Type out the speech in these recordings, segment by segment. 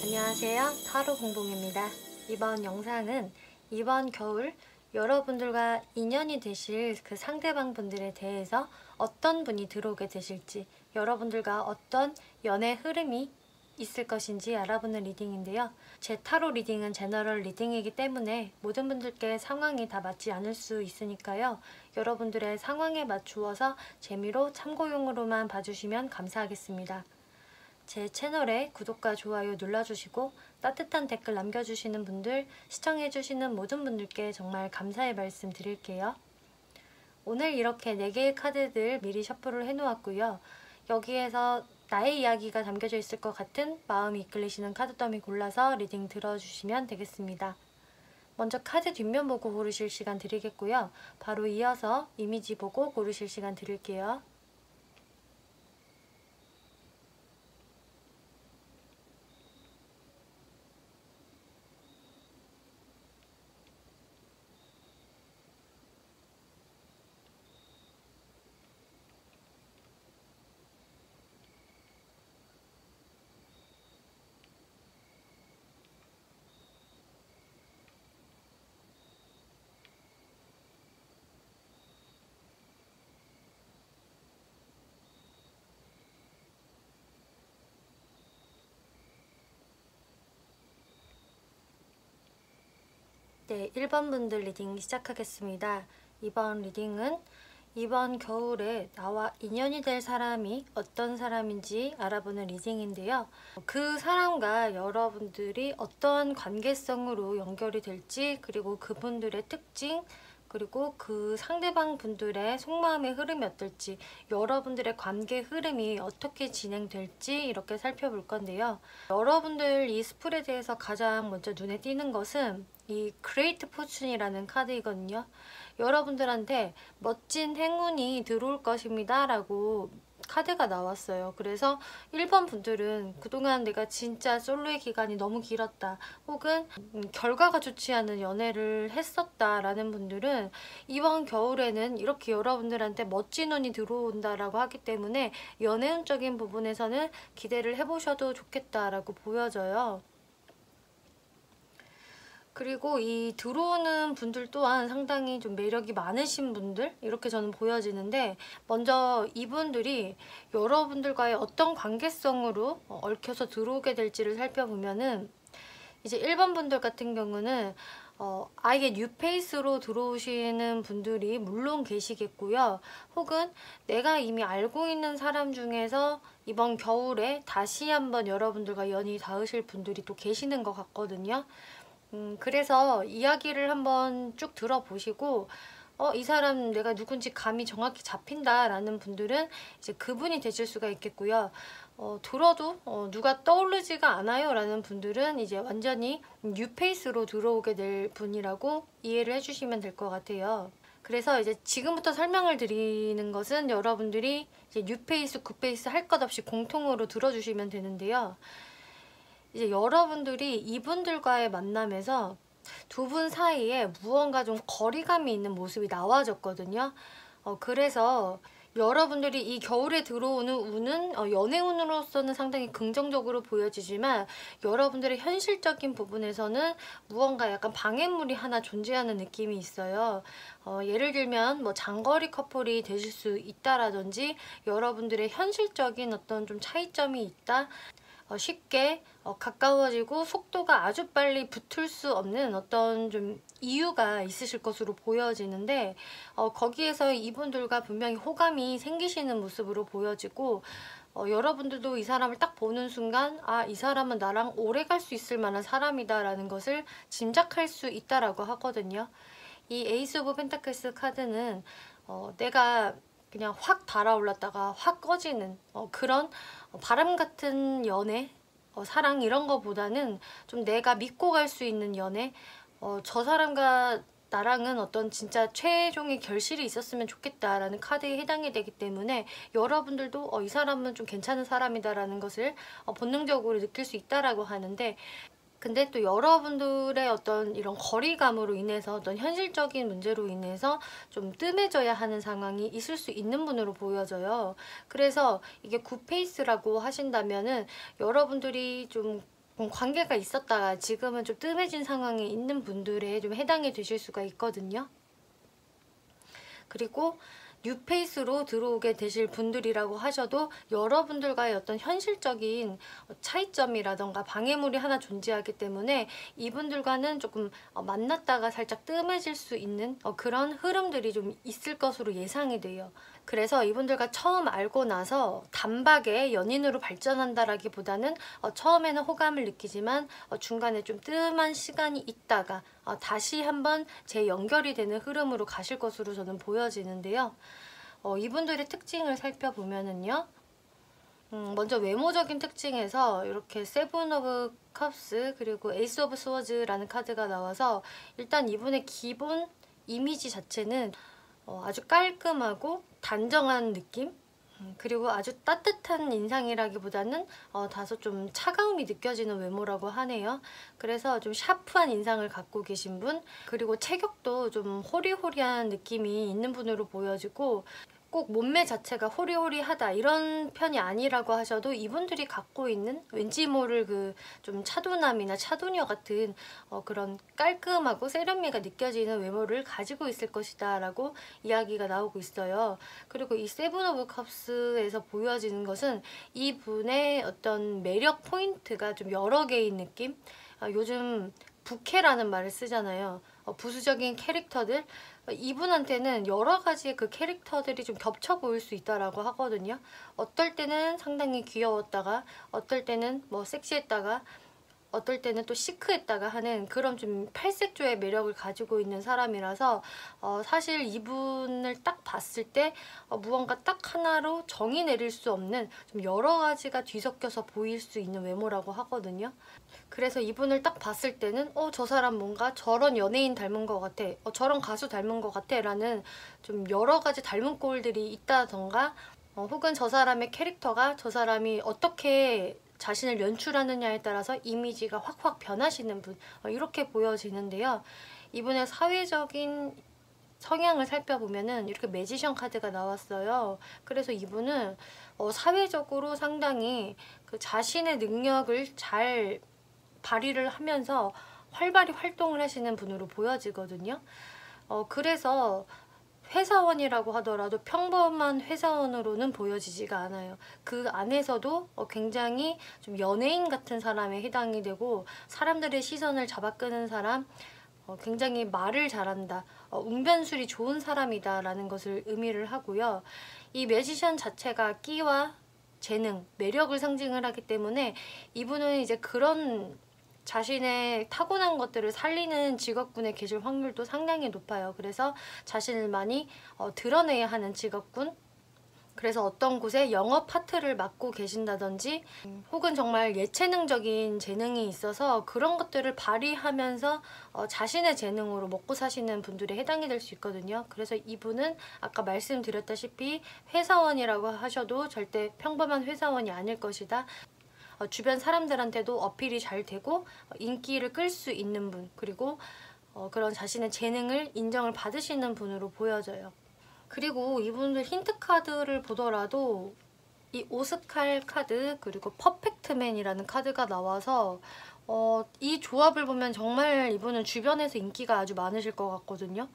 안녕하세요. 타로 공봉입니다. 이번 영상은 이번 겨울 여러분들과 인연이 되실 그 상대방 분들에 대해서 어떤 분이 들어오게 되실지, 여러분들과 어떤 연애 흐름이 있을 것인지 알아보는 리딩인데요. 제 타로 리딩은 제너럴 리딩이기 때문에 모든 분들께 상황이 다 맞지 않을 수 있으니까요. 여러분들의 상황에 맞추어서 재미로 참고용으로만 봐주시면 감사하겠습니다. 제 채널에 구독과 좋아요 눌러주시고 따뜻한 댓글 남겨주시는 분들, 시청해주시는 모든 분들께 정말 감사의 말씀 드릴게요. 오늘 이렇게 4개의 카드들 미리 셔플을 해놓았고요. 여기에서 나의 이야기가 담겨져 있을 것 같은 마음이 이끌리시는 카드 더미 골라서 리딩 들어주시면 되겠습니다. 먼저 카드 뒷면 보고 고르실 시간 드리겠고요. 바로 이어서 이미지 보고 고르실 시간 드릴게요. 네, 1번 분들 리딩 시작하겠습니다. 이번 리딩은 이번 겨울에 나와 인연이 될 사람이 어떤 사람인지 알아보는 리딩인데요. 그 사람과 여러분들이 어떠한 관계성으로 연결이 될지, 그리고 그분들의 특징, 그리고 그 상대방 분들의 속마음의 흐름이 어떨지, 여러분들의 관계 흐름이 어떻게 진행될지 이렇게 살펴볼 건데요. 여러분들 이 스플에 대해서 가장 먼저 눈에 띄는 것은 이 그레이트 포춘이라는 카드이거든요. 여러분들한테 멋진 행운이 들어올 것입니다 라고 카드가 나왔어요. 그래서 1번 분들은 그동안 내가 진짜 솔로의 기간이 너무 길었다, 혹은 결과가 좋지 않은 연애를 했었다 라는 분들은 이번 겨울에는 이렇게 여러분들한테 멋진 운이 들어온다라고 하기 때문에 연애운적인 부분에서는 기대를 해보셔도 좋겠다라고 보여져요. 그리고 이 들어오는 분들 또한 상당히 좀 매력이 많으신 분들, 이렇게 저는 보여지는데, 먼저 이분들이 여러분들과의 어떤 관계성으로 얽혀서 들어오게 될지를 살펴보면은, 이제 1번 분들 같은 경우는 아예 뉴페이스로 들어오시는 분들이 물론 계시겠고요. 혹은 내가 이미 알고 있는 사람 중에서 이번 겨울에 다시 한번 여러분들과 연이 닿으실 분들이 또 계시는 것 같거든요. 그래서 이야기를 한번 쭉 들어보시고 이 사람 내가 누군지 감이 정확히 잡힌다라는 분들은 이제 그분이 되실 수가 있겠고요. 들어도 누가 떠오르지가 않아요 라는 분들은 이제 완전히 뉴페이스로 들어오게 될 분이라고 이해를 해주시면 될 것 같아요. 그래서 이제 지금부터 설명을 드리는 것은 여러분들이 이제 뉴페이스, 굿페이스 할 것 없이 공통으로 들어주시면 되는데요. 이제 여러분들이 이분들과의 만남에서 두 분 사이에 무언가 좀 거리감이 있는 모습이 나와졌거든요. 그래서 여러분들이 이 겨울에 들어오는 운은 연애운으로서는 상당히 긍정적으로 보여지지만, 여러분들의 현실적인 부분에서는 무언가 약간 방해물이 하나 존재하는 느낌이 있어요. 예를 들면 뭐 장거리 커플이 되실 수 있다라든지, 여러분들의 현실적인 어떤 좀 차이점이 있다, 쉽게 가까워지고 속도가 아주 빨리 붙을 수 없는 어떤 좀 이유가 있으실 것으로 보여지는데, 거기에서 이분들과 분명히 호감이 생기시는 모습으로 보여지고, 여러분들도 이 사람을 딱 보는 순간 이 사람은 나랑 오래 갈 수 있을 만한 사람이다 라는 것을 짐작할 수 있다라고 하거든요. 이 에이스 오브 펜타클스 카드는 내가 그냥 확 달아올랐다가 확 꺼지는 그런 바람 같은 연애, 사랑 이런 거보다는 좀 내가 믿고 갈 수 있는 연애, 저 사람과 나랑은 어떤 진짜 최종의 결실이 있었으면 좋겠다라는 카드에 해당이 되기 때문에 여러분들도 이 사람은 좀 괜찮은 사람이다라는 것을 본능적으로 느낄 수 있다라고 하는데, 근데 또 여러분들의 어떤 이런 거리감으로 인해서 어떤 현실적인 문제로 인해서 좀 뜸해져야 하는 상황이 있을 수 있는 분으로 보여져요. 그래서 이게 굿페이스라고 하신다면은 여러분들이 좀 관계가 있었다가 지금은 좀 뜸해진 상황에 있는 분들에 좀 해당이 되실 수가 있거든요. 그리고 뉴페이스로 들어오게 되실 분들이라고 하셔도 여러분들과의 어떤 현실적인 차이점이라던가 방해물이 하나 존재하기 때문에 이분들과는 조금 만났다가 살짝 뜸해질 수 있는 그런 흐름들이 좀 있을 것으로 예상이 돼요. 그래서 이분들과 처음 알고 나서 단박에 연인으로 발전한다라기보다는 처음에는 호감을 느끼지만 중간에 좀 뜸한 시간이 있다가 다시 한번 재연결이 되는 흐름으로 가실 것으로 저는 보여지는데요. 이분들의 특징을 살펴보면은요. 먼저 외모적인 특징에서 이렇게 세븐 오브 컵스 그리고 에이스 오브 스워즈라는 카드가 나와서 일단 이분의 기본 이미지 자체는 아주 깔끔하고 단정한 느낌? 그리고 아주 따뜻한 인상이라기보다는 다소 좀 차가움이 느껴지는 외모라고 하네요. 그래서 좀 샤프한 인상을 갖고 계신 분, 그리고 체격도 좀 호리호리한 느낌이 있는 분으로 보여지고 꼭 몸매 자체가 호리호리하다 이런 편이 아니라고 하셔도 이분들이 갖고 있는 왠지 모를 그 좀 차도남이나 차도녀 같은 그런 깔끔하고 세련미가 느껴지는 외모를 가지고 있을 것이다 라고 이야기가 나오고 있어요. 그리고 이 세븐 오브 컵스에서 보여지는 것은 이분의 어떤 매력 포인트가 좀 여러 개인 느낌? 요즘 부캐라는 말을 쓰잖아요. 부수적인 캐릭터들, 이분한테는 여러 가지의 그 캐릭터들이 좀 겹쳐 보일 수 있다라고 하거든요. 어떨 때는 상당히 귀여웠다가 어떨 때는 뭐 섹시했다가 어떨 때는 또 시크했다가 하는 그런 좀 팔색조의 매력을 가지고 있는 사람이라서 사실 이분을 딱 봤을 때 무언가 딱 하나로 정의 내릴 수 없는 좀 여러 가지가 뒤섞여서 보일 수 있는 외모라고 하거든요. 그래서 이분을 딱 봤을 때는 저 사람 뭔가 저런 연예인 닮은 것 같아, 저런 가수 닮은 것 같아 라는 좀 여러 가지 닮은 꼴들이 있다던가 혹은 저 사람의 캐릭터가 저 사람이 어떻게 자신을 연출하느냐에 따라서 이미지가 확확 변하시는 분, 이렇게 보여지는데요. 이분의 사회적인 성향을 살펴보면은 이렇게 매지션 카드가 나왔어요. 그래서 이분은 사회적으로 상당히 그 자신의 능력을 잘 발휘를 하면서 활발히 활동을 하시는 분으로 보여지거든요. 그래서 회사원이라고 하더라도 평범한 회사원으로는 보여지지가 않아요. 그 안에서도 굉장히 좀 연예인 같은 사람에 해당이 되고 사람들의 시선을 잡아끄는 사람, 굉장히 말을 잘한다, 웅변술이 좋은 사람이다 라는 것을 의미를 하고요. 이 매지션 자체가 끼와 재능, 매력을 상징을 하기 때문에 이분은 이제 그런 자신의 타고난 것들을 살리는 직업군에 계실 확률도 상당히 높아요. 그래서 자신을 많이 드러내야 하는 직업군, 그래서 어떤 곳에 영업 파트를 맡고 계신다든지 혹은 정말 예체능적인 재능이 있어서 그런 것들을 발휘하면서 자신의 재능으로 먹고 사시는 분들에 해당이 될 수 있거든요. 그래서 이분은 아까 말씀드렸다시피 회사원이라고 하셔도 절대 평범한 회사원이 아닐 것이다. 주변 사람들한테도 어필이 잘 되고 인기를 끌 수 있는 분, 그리고 그런 자신의 재능을 인정을 받으시는 분으로 보여져요. 그리고 이분들 힌트 카드를 보더라도 이 오스칼 카드 그리고 퍼펙트맨이라는 카드가 나와서 이 조합을 보면 정말 이분은 주변에서 인기가 아주 많으실 것 같거든요.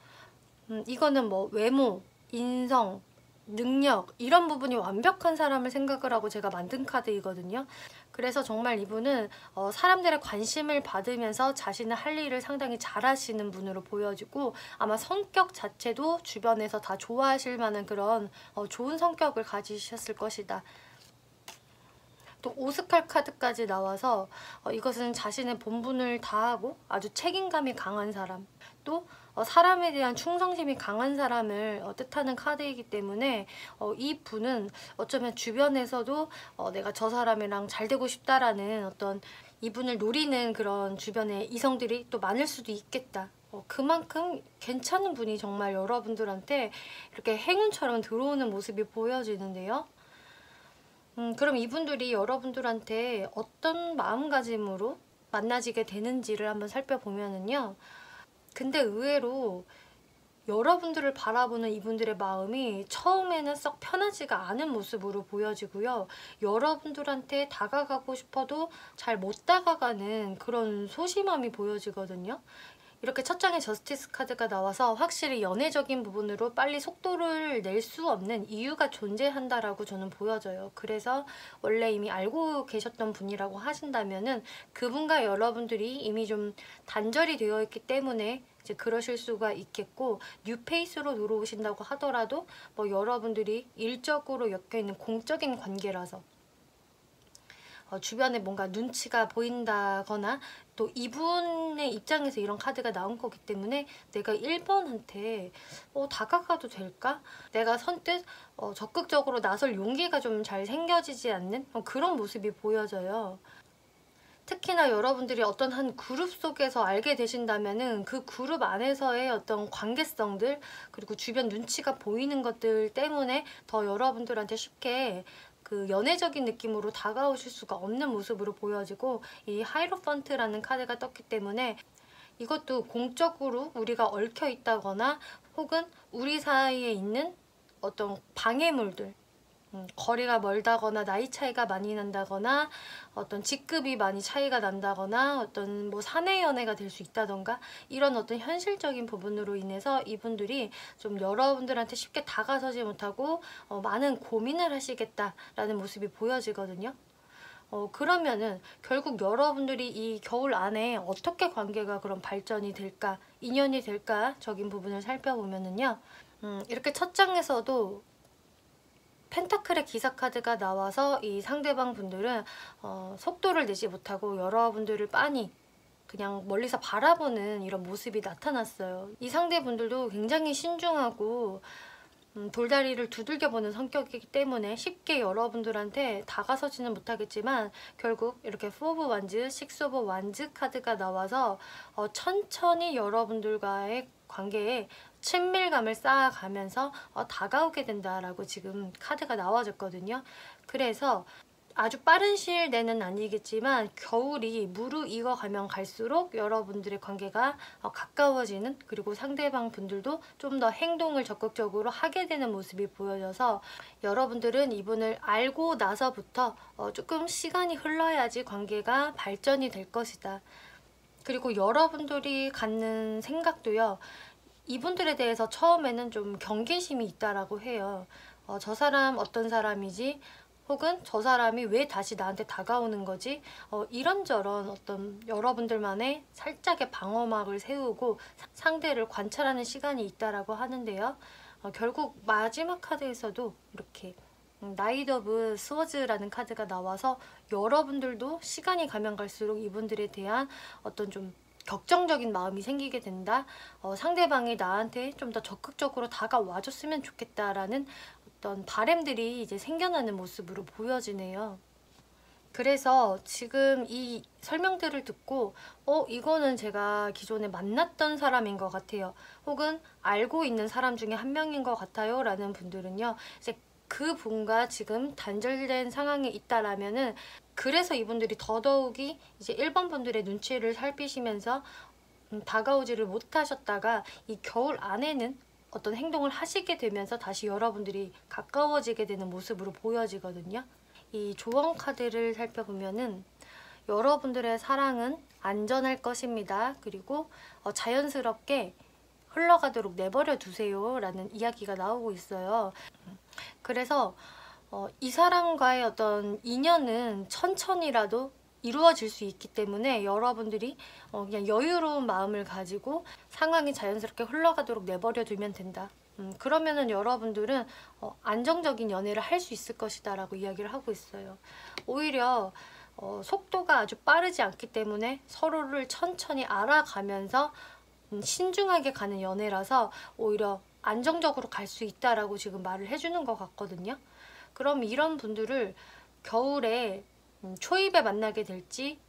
이거는 뭐 외모, 인성, 능력 이런 부분이 완벽한 사람을 생각을 하고 제가 만든 카드이거든요. 그래서 정말 이분은 사람들의 관심을 받으면서 자신의 할 일을 상당히 잘하시는 분으로 보여지고 아마 성격 자체도 주변에서 다 좋아하실 만한 그런 좋은 성격을 가지셨을 것이다. 또 오스칼 카드까지 나와서 이것은 자신의 본분을 다하고 아주 책임감이 강한 사람, 또 사람에 대한 충성심이 강한 사람을 뜻하는 카드이기 때문에 이 분은 어쩌면 주변에서도 내가 저 사람이랑 잘 되고 싶다라는 어떤 이분을 노리는 그런 주변의 이성들이 또 많을 수도 있겠다. 그만큼 괜찮은 분이 정말 여러분들한테 이렇게 행운처럼 들어오는 모습이 보여지는데요. 그럼 이분들이 여러분들한테 어떤 마음가짐으로 만나지게 되는지를 한번 살펴보면은요. 근데 의외로 여러분들을 바라보는 이분들의 마음이 처음에는 썩 편하지가 않은 모습으로 보여지고요. 여러분들한테 다가가고 싶어도 잘 못 다가가는 그런 소심함이 보여지거든요. 이렇게 첫 장에 저스티스 카드가 나와서 확실히 연애적인 부분으로 빨리 속도를 낼 수 없는 이유가 존재한다라고 저는 보여져요. 그래서 원래 이미 알고 계셨던 분이라고 하신다면은 그분과 여러분들이 이미 좀 단절이 되어 있기 때문에 이제 그러실 수가 있겠고, 뉴페이스로 들어오신다고 하더라도 뭐 여러분들이 일적으로 엮여있는 공적인 관계라서 주변에 뭔가 눈치가 보인다거나, 또 이분의 입장에서 이런 카드가 나온 거기 때문에 내가 1번한테 다가가도 될까? 내가 선뜻 적극적으로 나설 용기가 좀 잘 생겨지지 않는 그런 모습이 보여져요. 특히나 여러분들이 어떤 한 그룹 속에서 알게 되신다면은 그 그룹 안에서의 어떤 관계성들, 그리고 주변 눈치가 보이는 것들 때문에 더 여러분들한테 쉽게 그 연애적인 느낌으로 다가오실 수가 없는 모습으로 보여지고, 이 하이로펀트라는 카드가 떴기 때문에 이것도 공적으로 우리가 얽혀 있다거나 혹은 우리 사이에 있는 어떤 방해물들, 거리가 멀다거나 나이 차이가 많이 난다거나 어떤 직급이 많이 차이가 난다거나 어떤 뭐 사내 연애가 될 수 있다던가, 이런 어떤 현실적인 부분으로 인해서 이분들이 좀 여러분들한테 쉽게 다가서지 못하고 많은 고민을 하시겠다라는 모습이 보여지거든요. 그러면은 결국 여러분들이 이 겨울 안에 어떻게 관계가 그럼 발전이 될까, 인연이 될까, 적인 부분을 살펴보면은요, 이렇게 첫 장에서도 펜타클의 기사 카드가 나와서 이 상대방 분들은 속도를 내지 못하고 여러분들을 빤히 그냥 멀리서 바라보는 이런 모습이 나타났어요. 이 상대분들도 굉장히 신중하고 돌다리를 두들겨보는 성격이기 때문에 쉽게 여러분들한테 다가서지는 못하겠지만, 결국 이렇게 4 오브 완즈, 6 오브 완즈 카드가 나와서 천천히 여러분들과의 관계에 친밀감을 쌓아가면서 다가오게 된다라고 지금 카드가 나와줬거든요. 그래서 아주 빠른 시일 내는 아니겠지만 겨울이 무르익어가면 갈수록 여러분들의 관계가 가까워지는, 그리고 상대방 분들도 좀 더 행동을 적극적으로 하게 되는 모습이 보여져서 여러분들은 이분을 알고 나서부터 조금 시간이 흘러야지 관계가 발전이 될 것이다. 그리고 여러분들이 갖는 생각도요, 이분들에 대해서 처음에는 좀 경계심이 있다라고 해요. 저 사람 어떤 사람이지? 혹은 저 사람이 왜 다시 나한테 다가오는 거지? 이런저런 어떤 여러분들만의 살짝의 방어막을 세우고 상대를 관찰하는 시간이 있다라고 하는데요. 결국 마지막 카드에서도 이렇게 나이트 오브 스워즈라는 카드가 나와서 여러분들도 시간이 가면 갈수록 이분들에 대한 어떤 좀 격정적인 마음이 생기게 된다. 상대방이 나한테 좀 더 적극적으로 다가와줬으면 좋겠다라는 어떤 바람들이 이제 생겨나는 모습으로 보여지네요. 그래서 지금 이 설명들을 듣고 이거는 제가 기존에 만났던 사람인 것 같아요, 혹은 알고 있는 사람 중에 한 명인 것 같아요 라는 분들은요, 이제 그 분과 지금 단절된 상황에 있다라면은, 그래서 이분들이 더더욱이 이제 1번 분들의 눈치를 살피시면서 다가오지를 못하셨다가 이 겨울 안에는 어떤 행동을 하시게 되면서 다시 여러분들이 가까워지게 되는 모습으로 보여지거든요. 이 조언 카드를 살펴보면은 여러분들의 사랑은 안전할 것입니다. 그리고 자연스럽게 흘러가도록 내버려 두세요 라는 이야기가 나오고 있어요. 그래서 이 사람과의 어떤 인연은 천천히라도 이루어질 수 있기 때문에 여러분들이 그냥 여유로운 마음을 가지고 상황이 자연스럽게 흘러가도록 내버려 두면 된다. 그러면은 여러분들은 안정적인 연애를 할 수 있을 것이다 라고 이야기를 하고 있어요. 오히려 속도가 아주 빠르지 않기 때문에 서로를 천천히 알아가면서 신중하게 가는 연애라서 오히려 안정적으로 갈 수 있다라고 지금 말을 해주는 것 같거든요. 그럼 이런 분들을 겨울에 초입에 만나게 될지,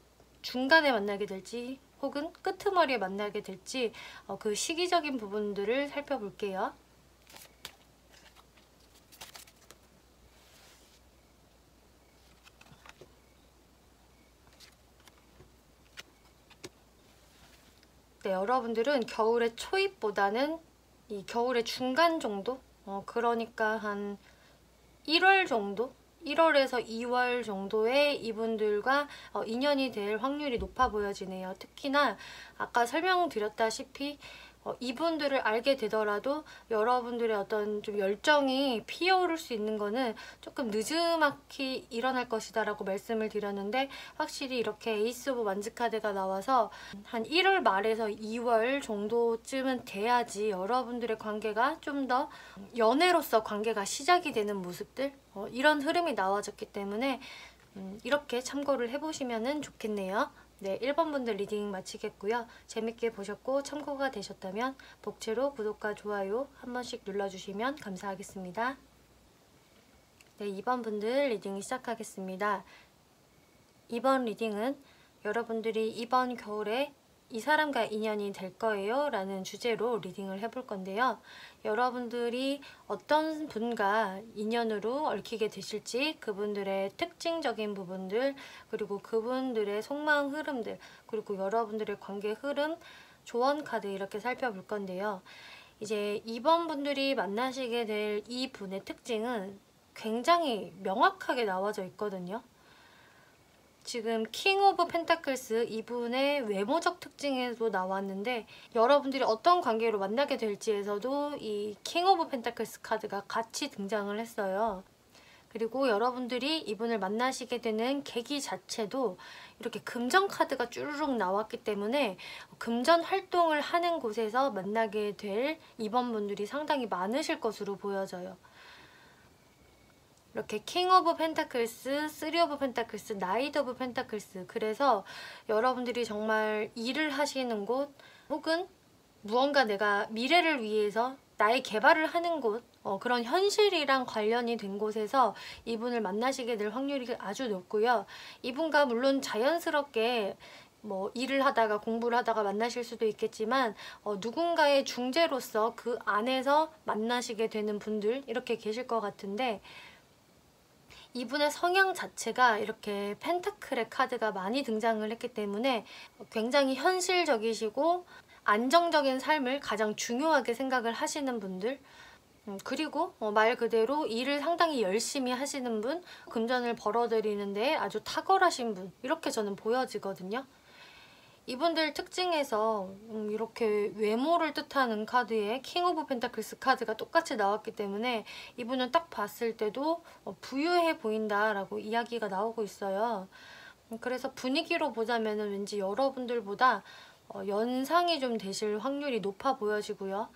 중간에 만나게 될지, 혹은 끄트머리에 만나게 될지 그 시기적인 부분들을 살펴볼게요. 네, 여러분들은 겨울의 초입보다는 이 겨울의 중간 정도? 그러니까 한 1월 정도? 1월에서 2월 정도에 이분들과 인연이 될 확률이 높아 보여지네요. 특히나 아까 설명드렸다시피 이분들을 알게 되더라도 여러분들의 어떤 좀 열정이 피어오를 수 있는 거는 조금 느지막이 일어날 것이다 라고 말씀을 드렸는데, 확실히 이렇게 에이스 오브 완즈 카드가 나와서 한 1월 말에서 2월 정도쯤은 돼야지 여러분들의 관계가 좀 더 연애로서 관계가 시작이 되는 모습들, 이런 흐름이 나와졌기 때문에 이렇게 참고를 해보시면 좋겠네요. 네, 1번 분들 리딩 마치겠고요. 재밌게 보셨고 참고가 되셨다면 복채로 구독과 좋아요 한 번씩 눌러주시면 감사하겠습니다. 네, 2번 분들 리딩 시작하겠습니다. 이번 리딩은 여러분들이 이번 겨울에 이 사람과 인연이 될 거예요 라는 주제로 리딩을 해볼 건데요. 여러분들이 어떤 분과 인연으로 얽히게 되실지, 그분들의 특징적인 부분들, 그리고 그분들의 속마음 흐름들, 그리고 여러분들의 관계 흐름, 조언 카드 이렇게 살펴볼 건데요. 이제 이번 분들이 만나시게 될 이 분의 특징은 굉장히 명확하게 나와져 있거든요. 지금 킹 오브 펜타클스 이분의 외모적 특징에도 나왔는데, 여러분들이 어떤 관계로 만나게 될지에서도 이 킹 오브 펜타클스 카드가 같이 등장을 했어요. 그리고 여러분들이 이분을 만나시게 되는 계기 자체도 이렇게 금전 카드가 쭈르륵 나왔기 때문에 금전 활동을 하는 곳에서 만나게 될 이번 분들이 상당히 많으실 것으로 보여져요. 이렇게 킹 오브 펜타클스, 쓰리 오브 펜타클스, 나이트 오브 펜타클스, 그래서 여러분들이 정말 일을 하시는 곳, 혹은 무언가 내가 미래를 위해서 나의 개발을 하는 곳, 그런 현실이랑 관련이 된 곳에서 이분을 만나시게 될 확률이 아주 높고요. 이분과 물론 자연스럽게 일을 하다가 공부를 하다가 만나실 수도 있겠지만 누군가의 중재로서 그 안에서 만나시게 되는 분들 이렇게 계실 것 같은데, 이분의 성향 자체가 이렇게 펜타클의 카드가 많이 등장을 했기 때문에 굉장히 현실적이시고 안정적인 삶을 가장 중요하게 생각을 하시는 분들, 그리고 말 그대로 일을 상당히 열심히 하시는 분, 금전을 벌어들이는데 아주 탁월하신 분, 이렇게 저는 보여지거든요. 이분들 특징에서 이렇게 외모를 뜻하는 카드에 킹 오브 펜타클스 카드가 똑같이 나왔기 때문에 이분은 딱 봤을 때도 부유해 보인다라고 이야기가 나오고 있어요. 그래서 분위기로 보자면 왠지 여러분들보다 연상이 좀 되실 확률이 높아 보여지고요.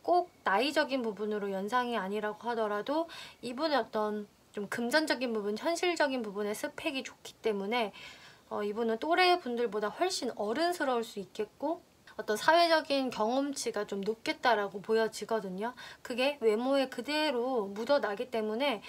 꼭 나이적인 부분으로 연상이 아니라고 하더라도 이분의 어떤 좀 금전적인 부분, 현실적인 부분의 스펙이 좋기 때문에 이분은 또래 분들보다 훨씬 어른스러울 수 있겠고 어떤 사회적인 경험치가 좀 높겠다라고 보여지거든요. 그게 외모에 그대로 묻어나기 때문에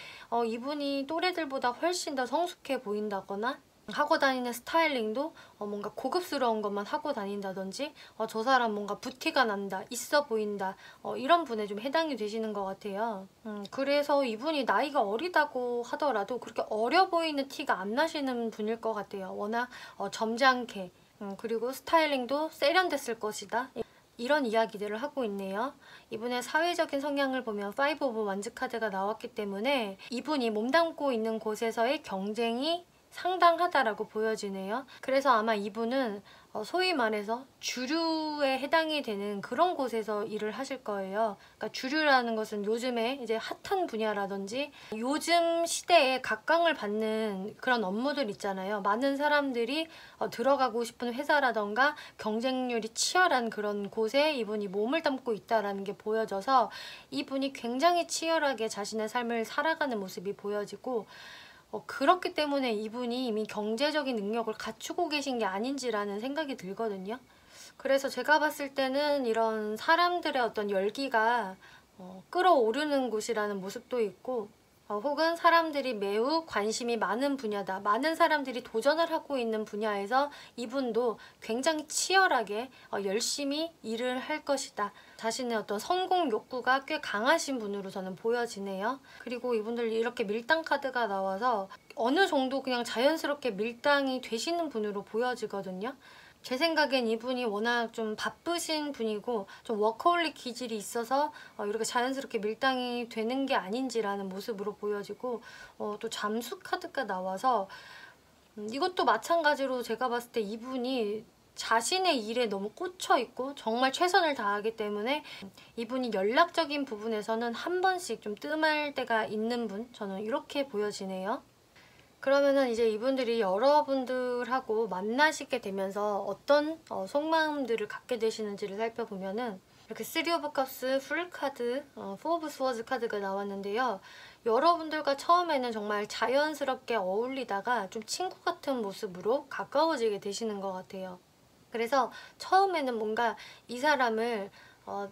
이분이 또래들보다 훨씬 더 성숙해 보인다거나 하고 다니는 스타일링도 뭔가 고급스러운 것만 하고 다닌다든지 저 사람 뭔가 부티가 난다, 있어 보인다, 이런 분에 좀 해당이 되시는 것 같아요. 그래서 이분이 나이가 어리다고 하더라도 그렇게 어려 보이는 티가 안 나시는 분일 것 같아요. 워낙 점잖게, 그리고 스타일링도 세련됐을 것이다, 이런 이야기들을 하고 있네요. 이분의 사회적인 성향을 보면 5 오브 완즈 카드가 나왔기 때문에 이분이 몸담고 있는 곳에서의 경쟁이 상당하다라고 보여지네요. 그래서 아마 이분은 소위 말해서 주류에 해당이 되는 그런 곳에서 일을 하실 거예요. 그러니까 주류라는 것은 요즘에 이제 핫한 분야라든지 요즘 시대에 각광을 받는 그런 업무들 있잖아요. 많은 사람들이 들어가고 싶은 회사라던가 경쟁률이 치열한 그런 곳에 이분이 몸을 담고 있다는 게 보여져서 이분이 굉장히 치열하게 자신의 삶을 살아가는 모습이 보여지고, 그렇기 때문에 이분이 이미 경제적인 능력을 갖추고 계신 게 아닌지라는 생각이 들거든요. 그래서 제가 봤을 때는 이런 사람들의 어떤 열기가 끌어오르는 곳이라는 모습도 있고, 혹은 사람들이 매우 관심이 많은 분야다, 많은 사람들이 도전을 하고 있는 분야에서 이분도 굉장히 치열하게 열심히 일을 할 것이다, 자신의 어떤 성공 욕구가 꽤 강하신 분으로 저는 보여지네요. 그리고 이분들 이렇게 밀당 카드가 나와서 어느 정도 그냥 자연스럽게 밀당이 되시는 분으로 보여지거든요. 제 생각엔 이분이 워낙 좀 바쁘신 분이고 좀 워커홀릭 기질이 있어서 이렇게 자연스럽게 밀당이 되는 게 아닌지라는 모습으로 보여지고, 또 잠수 카드가 나와서 이것도 마찬가지로 제가 봤을 때 이분이 자신의 일에 너무 꽂혀 있고 정말 최선을 다하기 때문에 이분이 연락적인 부분에서는 한 번씩 좀 뜸할 때가 있는 분, 저는 이렇게 보여지네요. 그러면은 이제 이분들이 여러분들하고 만나시게 되면서 어떤 속마음들을 갖게 되시는지를 살펴보면은, 이렇게 3 오브 컵스, 풀 카드, 4 오브 스워즈 카드가 나왔는데요. 여러분들과 처음에는 정말 자연스럽게 어울리다가 좀 친구 같은 모습으로 가까워지게 되시는 것 같아요. 그래서 처음에는 뭔가 이 사람을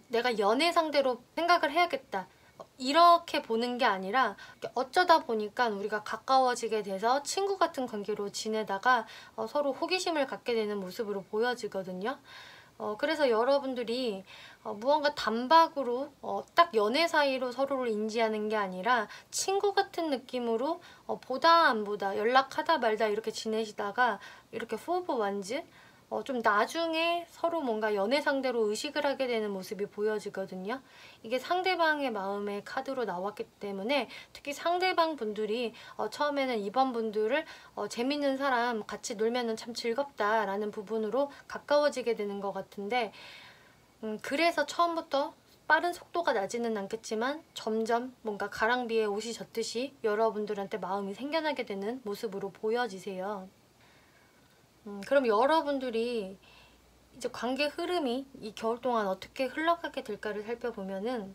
내가 연애 상대로 생각을 해야겠다, 이렇게 보는 게 아니라 어쩌다 보니까 우리가 가까워지게 돼서 친구 같은 관계로 지내다가 서로 호기심을 갖게 되는 모습으로 보여지거든요. 그래서 여러분들이 무언가 단박으로 딱 연애 사이로 서로를 인지하는 게 아니라 친구 같은 느낌으로 보다 안 보다, 연락하다 말다 이렇게 지내시다가 이렇게 4 오브 완즈, 좀 나중에 서로 뭔가 연애 상대로 의식을 하게 되는 모습이 보여지거든요. 이게 상대방의 마음의 카드로 나왔기 때문에 특히 상대방 분들이 처음에는 이번 분들을 재밌는 사람, 같이 놀면 참 즐겁다라는 부분으로 가까워지게 되는 것 같은데, 그래서 처음부터 빠른 속도가 나지는 않겠지만 점점 뭔가 가랑비에 옷이 젖듯이 여러분들한테 마음이 생겨나게 되는 모습으로 보여지세요. 그럼 여러분들이 이제 관계 흐름이 이 겨울 동안 어떻게 흘러가게 될까를 살펴보면은,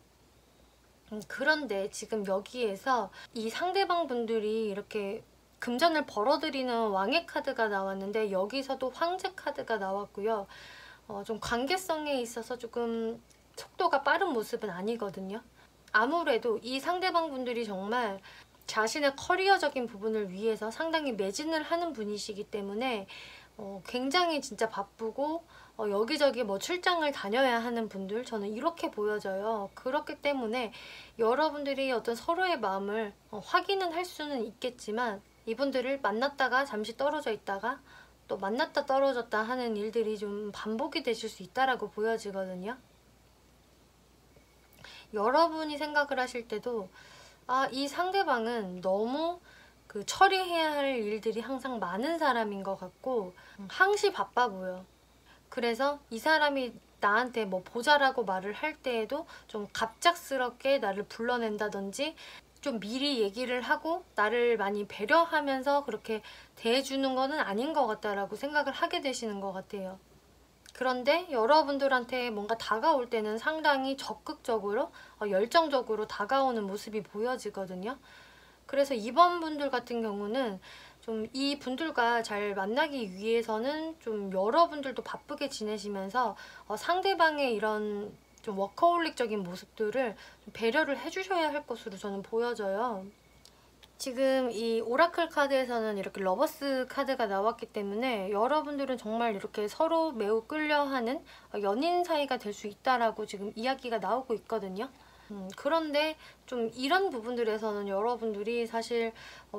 그런데 지금 여기에서 이 상대방 분들이 이렇게 금전을 벌어들이는 왕의 카드가 나왔는데 여기서도 황제 카드가 나왔고요. 좀 관계성에 있어서 조금 속도가 빠른 모습은 아니거든요. 아무래도 이 상대방 분들이 정말 자신의 커리어적인 부분을 위해서 상당히 매진을 하는 분이시기 때문에 굉장히 진짜 바쁘고 여기저기 뭐 출장을 다녀야 하는 분들, 저는 이렇게 보여져요. 그렇기 때문에 여러분들이 어떤 서로의 마음을 확인은 할 수는 있겠지만 이분들을 만났다가 잠시 떨어져 있다가 또 만났다 떨어졌다 하는 일들이 좀 반복이 되실 수 있다라고 보여지거든요. 여러분이 생각을 하실 때도 이 상대방은 너무 처리해야 할 일들이 항상 많은 사람인 것 같고 항시 바빠 보여. 그래서 이 사람이 나한테 뭐 보자라고 말을 할 때에도 좀 갑작스럽게 나를 불러낸다든지 좀 미리 얘기를 하고 나를 많이 배려하면서 그렇게 대해주는 거는 아닌 것 같다라고 생각을 하게 되시는 것 같아요. 그런데 여러분들한테 뭔가 다가올 때는 상당히 적극적으로 열정적으로 다가오는 모습이 보여지거든요. 그래서 이번 분들 같은 경우는 좀 이 분들과 잘 만나기 위해서는 좀 여러분들도 바쁘게 지내시면서 상대방의 이런 좀 워커홀릭적인 모습들을 좀 배려를 해주셔야 할 것으로 저는 보여져요. 지금 이 오라클 카드에서는 이렇게 러버스 카드가 나왔기 때문에 여러분들은 정말 이렇게 서로 매우 끌려하는 연인 사이가 될 수 있다라고 지금 이야기가 나오고 있거든요. 그런데 좀 이런 부분들에서는 여러분들이 사실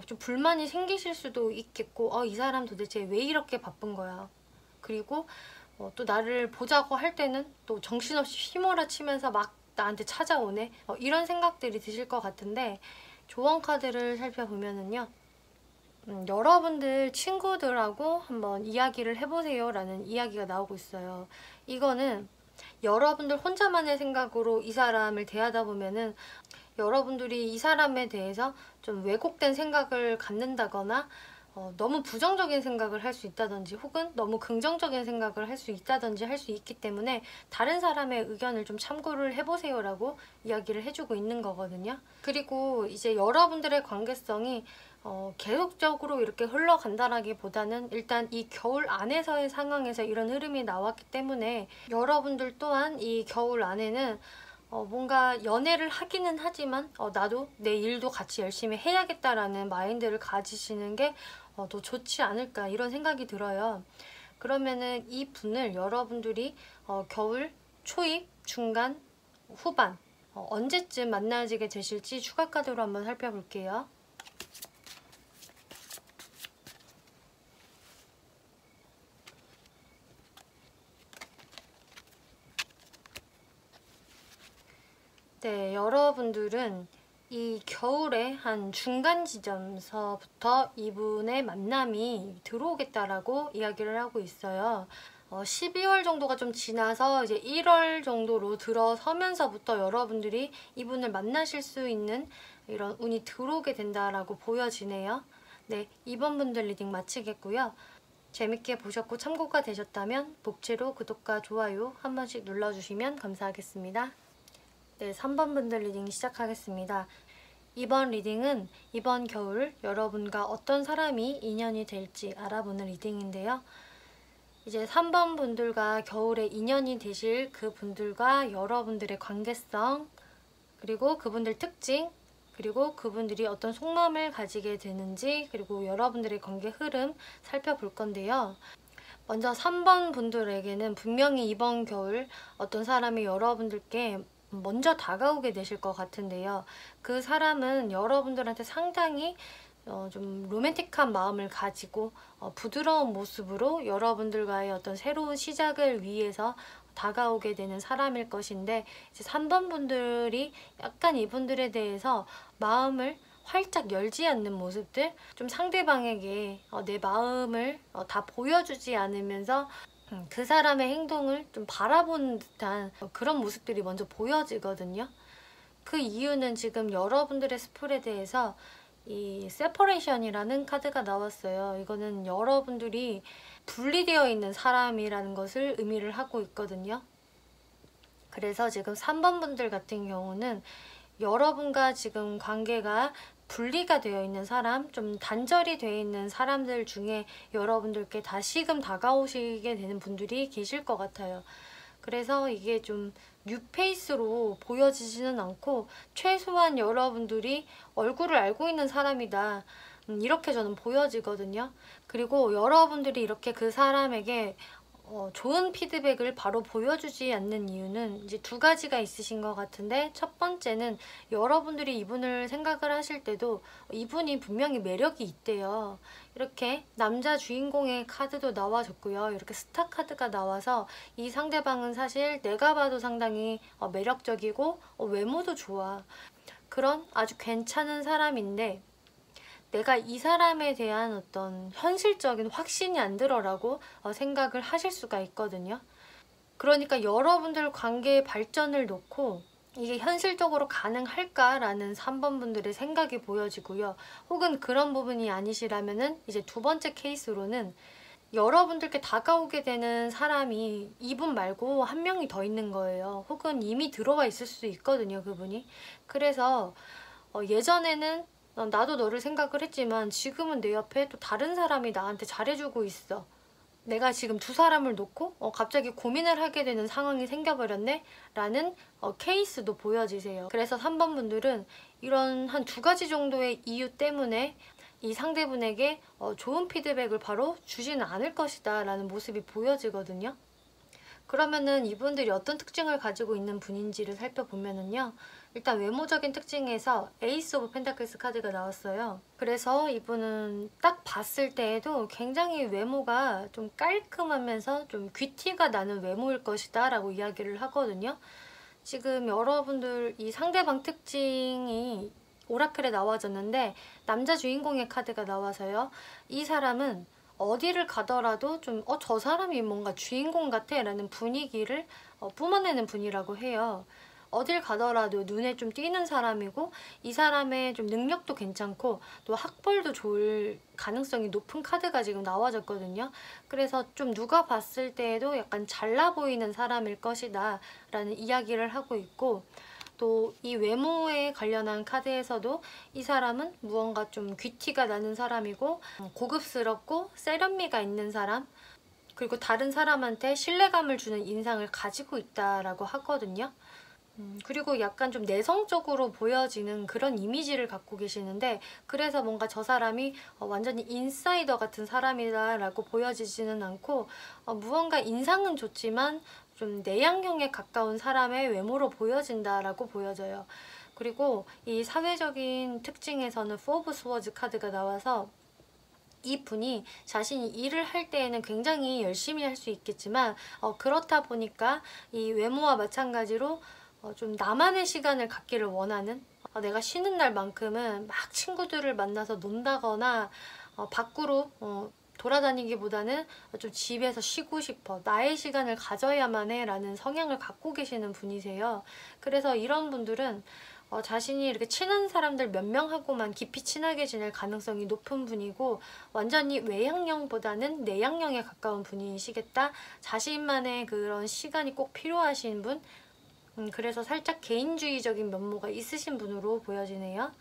좀 불만이 생기실 수도 있겠고 이 사람 도대체 왜 이렇게 바쁜 거야. 그리고 또 나를 보자고 할 때는 또 정신없이 휘몰아치면서 막 나한테 찾아오네. 이런 생각들이 드실 것 같은데 조언 카드를 살펴보면은요. 여러분들 친구들하고 한번 이야기를 해보세요 라는 이야기가 나오고 있어요. 이거는 여러분들 혼자만의 생각으로 이 사람을 대하다 보면은 여러분들이 이 사람에 대해서 좀 왜곡된 생각을 갖는다거나 너무 부정적인 생각을 할 수 있다든지 혹은 너무 긍정적인 생각을 할 수 있다든지 할 수 있기 때문에 다른 사람의 의견을 좀 참고를 해보세요 라고 이야기를 해주고 있는 거거든요. 그리고 이제 여러분들의 관계성이 계속적으로 이렇게 흘러간다라기보다는 일단 이 겨울 안에서의 상황에서 이런 흐름이 나왔기 때문에 여러분들 또한 이 겨울 안에는 뭔가 연애를 하기는 하지만 나도 내 일도 같이 열심히 해야겠다라는 마인드를 가지시는 게 더 좋지 않을까 이런 생각이 들어요. 그러면은 이 분을 여러분들이 겨울 초입, 중간, 후반 언제쯤 만나지게 되실지 추가 카드로 한번 살펴볼게요. 네, 여러분들은 이 겨울의 한 중간 지점서부터 이분의 만남이 들어오겠다라고 이야기를 하고 있어요. 12월 정도가 좀 지나서 이제 1월 정도로 들어서면서부터 여러분들이 이분을 만나실 수 있는 이런 운이 들어오게 된다라고 보여지네요. 네, 이번 분들 리딩 마치겠고요. 재밌게 보셨고 참고가 되셨다면 복채로 구독과 좋아요 한 번씩 눌러주시면 감사하겠습니다. 네, 3번 분들 리딩 시작하겠습니다. 이번 리딩은 이번 겨울 여러분과 어떤 사람이 인연이 될지 알아보는 리딩인데요. 이제 3번 분들과 겨울에 인연이 되실 그 분들과 여러분들의 관계성, 그리고 그분들 특징, 그리고 그분들이 어떤 속마음을 가지게 되는지, 그리고 여러분들의 관계 흐름 살펴볼 건데요. 먼저 3번 분들에게는 분명히 이번 겨울 어떤 사람이 여러분들께 먼저 다가오게 되실 것 같은데요. 그 사람은 여러분들한테 상당히 좀 로맨틱한 마음을 가지고 부드러운 모습으로 여러분들과의 어떤 새로운 시작을 위해서 다가오게 되는 사람일 것인데, 이제 3번 분들이 약간 이분들에 대해서 마음을 활짝 열지 않는 모습들, 좀 상대방에게 내 마음을 다 보여주지 않으면서 그 사람의 행동을 좀 바라보는 듯한 그런 모습들이 먼저 보여지거든요. 그 이유는 지금 여러분들의 스프레드에서 이 세퍼레이션이라는 카드가 나왔어요. 이거는 여러분들이 분리되어 있는 사람이라는 것을 의미를 하고 있거든요. 그래서 지금 3번 분들 같은 경우는 여러분과 지금 관계가 분리가 되어 있는 사람, 좀 단절이 되어 있는 사람들 중에 여러분들께 다시금 다가오시게 되는 분들이 계실 것 같아요. 그래서 이게 좀 뉴페이스로 보여지지는 않고 최소한 여러분들이 얼굴을 알고 있는 사람이다, 이렇게 저는 보여지거든요. 그리고 여러분들이 이렇게 그 사람에게 좋은 피드백을 바로 보여주지 않는 이유는 이제 두 가지가 있으신 것 같은데, 첫 번째는 여러분들이 이분을 생각을 하실 때도 이분이 분명히 매력이 있대요. 이렇게 남자 주인공의 카드도 나와줬고요. 이렇게 스타 카드가 나와서 이 상대방은 사실 내가 봐도 상당히 매력적이고 외모도 좋아. 그런 아주 괜찮은 사람인데 내가 이 사람에 대한 어떤 현실적인 확신이 안 들어라고 생각을 하실 수가 있거든요. 그러니까 여러분들 관계의 발전을 놓고 이게 현실적으로 가능할까라는 3번 분들의 생각이 보여지고요. 혹은 그런 부분이 아니시라면은 이제 두 번째 케이스로는 여러분들께 다가오게 되는 사람이 이분 말고 한 명이 더 있는 거예요. 혹은 이미 들어와 있을 수도 있거든요, 그분이. 그래서 예전에는 나도 너를 생각을 했지만 지금은 내 옆에 또 다른 사람이 나한테 잘해주고 있어. 내가 지금 두 사람을 놓고 갑자기 고민을 하게 되는 상황이 생겨버렸네? 라는 케이스도 보여지세요. 그래서 3번 분들은 이런 한 두 가지 정도의 이유 때문에 이 상대분에게 좋은 피드백을 바로 주지는 않을 것이다 라는 모습이 보여지거든요. 그러면은 이분들이 어떤 특징을 가지고 있는 분인지를 살펴보면은요. 일단 외모적인 특징에서 에이스 오브 펜타클스 카드가 나왔어요. 그래서 이분은 딱 봤을 때에도 굉장히 외모가 좀 깔끔하면서 좀 귀티가 나는 외모일 것이다 라고 이야기를 하거든요. 지금 여러분들 이 상대방 특징이 오라클에 나와졌는데 남자 주인공의 카드가 나와서요. 이 사람은 어디를 가더라도 좀 저 사람이 뭔가 주인공 같아 라는 분위기를 뿜어내는 분이라고 해요. 어딜 가더라도 눈에 좀 띄는 사람이고 이 사람의 좀 능력도 괜찮고 또 학벌도 좋을 가능성이 높은 카드가 지금 나와졌거든요. 그래서 좀 누가 봤을 때에도 약간 잘나 보이는 사람일 것이다 라는 이야기를 하고 있고, 또 이 외모에 관련한 카드에서도 이 사람은 무언가 좀 귀티가 나는 사람이고 고급스럽고 세련미가 있는 사람, 그리고 다른 사람한테 신뢰감을 주는 인상을 가지고 있다라고 하거든요. 그리고 약간 좀 내성적으로 보여지는 그런 이미지를 갖고 계시는데, 그래서 뭔가 저 사람이 완전히 인사이더 같은 사람이다라고 보여지지는 않고 무언가 인상은 좋지만 좀 내향형에 가까운 사람의 외모로 보여진다라고 보여져요. 그리고 이 사회적인 특징에서는 포 오브 스워즈 카드가 나와서 이 분이 자신이 일을 할 때에는 굉장히 열심히 할 수 있겠지만 그렇다 보니까 이 외모와 마찬가지로 좀 나만의 시간을 갖기를 원하는, 내가 쉬는 날만큼은 막 친구들을 만나서 논다거나 밖으로 돌아다니기보다는 좀 집에서 쉬고 싶어, 나의 시간을 가져야만 해 라는 성향을 갖고 계시는 분이세요. 그래서 이런 분들은 자신이 이렇게 친한 사람들 몇 명하고만 깊이 친하게 지낼 가능성이 높은 분이고, 완전히 외향형보다는 내향형에 가까운 분이시겠다. 자신만의 그런 시간이 꼭 필요하신 분, 그래서 살짝 개인주의적인 면모가 있으신 분으로 보여지네요.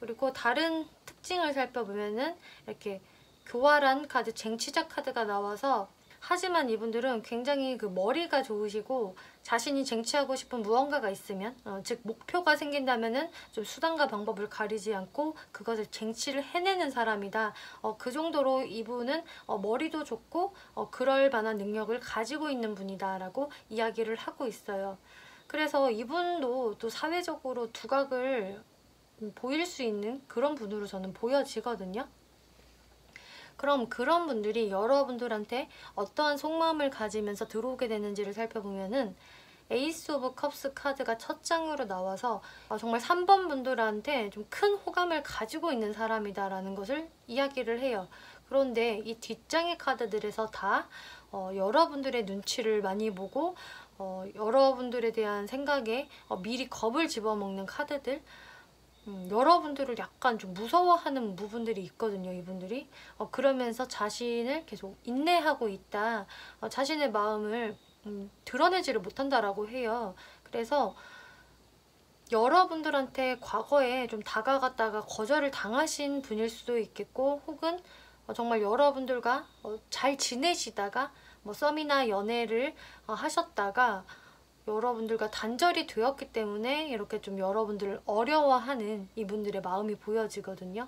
그리고 다른 특징을 살펴보면은 이렇게 교활한 카드, 쟁취자 카드가 나와서, 하지만 이분들은 굉장히 그 머리가 좋으시고 자신이 쟁취하고 싶은 무언가가 있으면, 즉 목표가 생긴다면은 좀 수단과 방법을 가리지 않고 그것을 쟁취를 해내는 사람이다. 그 정도로 이분은 머리도 좋고 그럴 만한 능력을 가지고 있는 분이다 라고 이야기를 하고 있어요. 그래서 이분도 또 사회적으로 두각을 보일 수 있는 그런 분으로 저는 보여지거든요. 그럼 그런 분들이 여러분들한테 어떠한 속마음을 가지면서 들어오게 되는지를 살펴보면은, 에이스 오브 컵스 카드가 첫 장으로 나와서 정말 3번 분들한테 좀 큰 호감을 가지고 있는 사람이다 라는 것을 이야기를 해요. 그런데 이 뒷장의 카드들에서 다 여러분들의 눈치를 많이 보고 여러분들에 대한 생각에 미리 겁을 집어먹는 카드들, 여러분들을 약간 좀 무서워하는 부분들이 있거든요, 이분들이. 그러면서 자신을 계속 인내하고 있다, 자신의 마음을 드러내지를 못한다라고 해요. 그래서 여러분들한테 과거에 좀 다가갔다가 거절을 당하신 분일 수도 있겠고, 혹은 정말 여러분들과 잘 지내시다가 뭐 썸이나 연애를 하셨다가 여러분들과 단절이 되었기 때문에 이렇게 좀 여러분들을 어려워하는 이분들의 마음이 보여지거든요.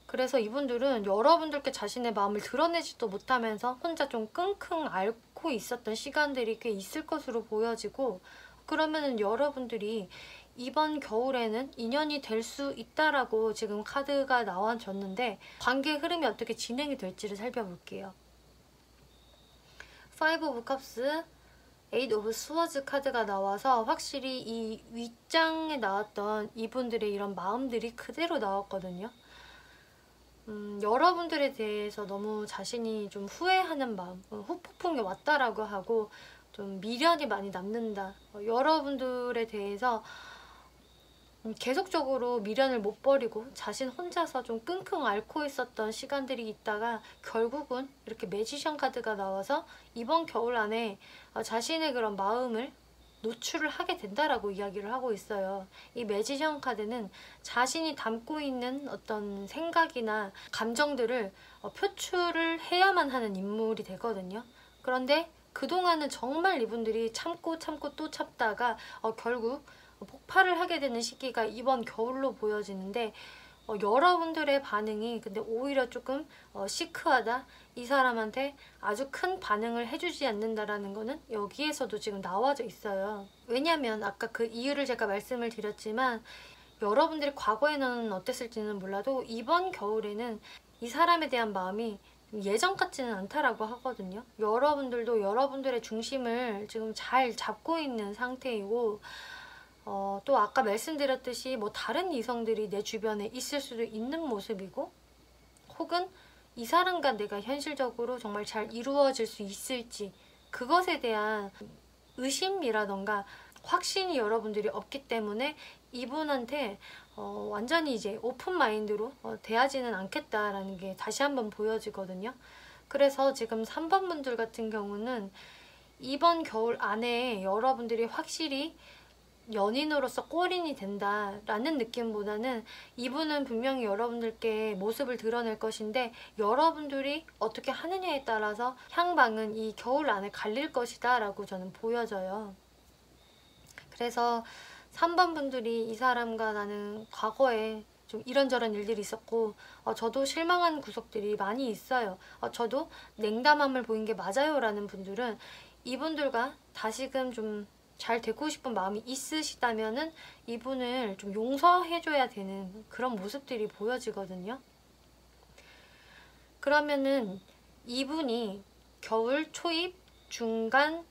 그래서 이분들은 여러분들께 자신의 마음을 드러내지도 못하면서 혼자 좀 끙끙 앓고 있었던 시간들이 꽤 있을 것으로 보여지고, 그러면은 여러분들이 이번 겨울에는 인연이 될 수 있다라고 지금 카드가 나와줬는데, 관계 흐름이 어떻게 진행이 될지를 살펴볼게요. 5 오브 컵스, 8 오브 스워즈 카드가 나와서 확실히 이 윗장에 나왔던 이분들의 이런 마음들이 그대로 나왔거든요. 여러분들에 대해서 너무 자신이 좀 후회하는 마음, 후폭풍이 왔다라고 하고 좀 미련이 많이 남는다. 여러분들에 대해서 계속적으로 미련을 못 버리고 자신 혼자서 좀 끙끙 앓고 있었던 시간들이 있다가 결국은 이렇게 매지션 카드가 나와서 이번 겨울 안에 자신의 그런 마음을 노출을 하게 된다라고 이야기를 하고 있어요. 이 매지션 카드는 자신이 담고 있는 어떤 생각이나 감정들을 표출을 해야만 하는 인물이 되거든요. 그런데 그동안은 정말 이분들이 참고 또 참다가 결국 폭발을 하게 되는 시기가 이번 겨울로 보여지는데, 여러분들의 반응이 근데 오히려 조금 시크하다, 이 사람한테 아주 큰 반응을 해주지 않는다라는 거는 여기에서도 지금 나와져 있어요. 왜냐면 아까 그 이유를 제가 말씀을 드렸지만, 여러분들이 과거에는 어땠을지는 몰라도 이번 겨울에는 이 사람에 대한 마음이 예전 같지는 않다라고 하거든요. 여러분들도 여러분들의 중심을 지금 잘 잡고 있는 상태이고, 또 아까 말씀드렸듯이 뭐 다른 이성들이 내 주변에 있을 수도 있는 모습이고, 혹은 이 사람과 내가 현실적으로 정말 잘 이루어질 수 있을지, 그것에 대한 의심이라던가 확신이 여러분들이 없기 때문에 이분한테 완전히 이제 오픈 마인드로 대하지는 않겠다라는 게 다시 한번 보여지거든요. 그래서 지금 3번 분들 같은 경우는 이번 겨울 안에 여러분들이 확실히 연인으로서 꼴인이 된다라는 느낌보다는, 이분은 분명히 여러분들께 모습을 드러낼 것인데 여러분들이 어떻게 하느냐에 따라서 향방은 이 겨울 안에 갈릴 것이다 라고 저는 보여져요. 그래서 3번 분들이 이 사람과 나는 과거에 좀 이런저런 일들이 있었고 저도 실망한 구석들이 많이 있어요. 저도 냉담함을 보인 게 맞아요 라는 분들은 이분들과 다시금 좀 잘 되고 싶은 마음이 있으시다면은 이분을 좀 용서해줘야 되는 그런 모습들이 보여지거든요. 그러면은 이분이 겨울 초입, 중간,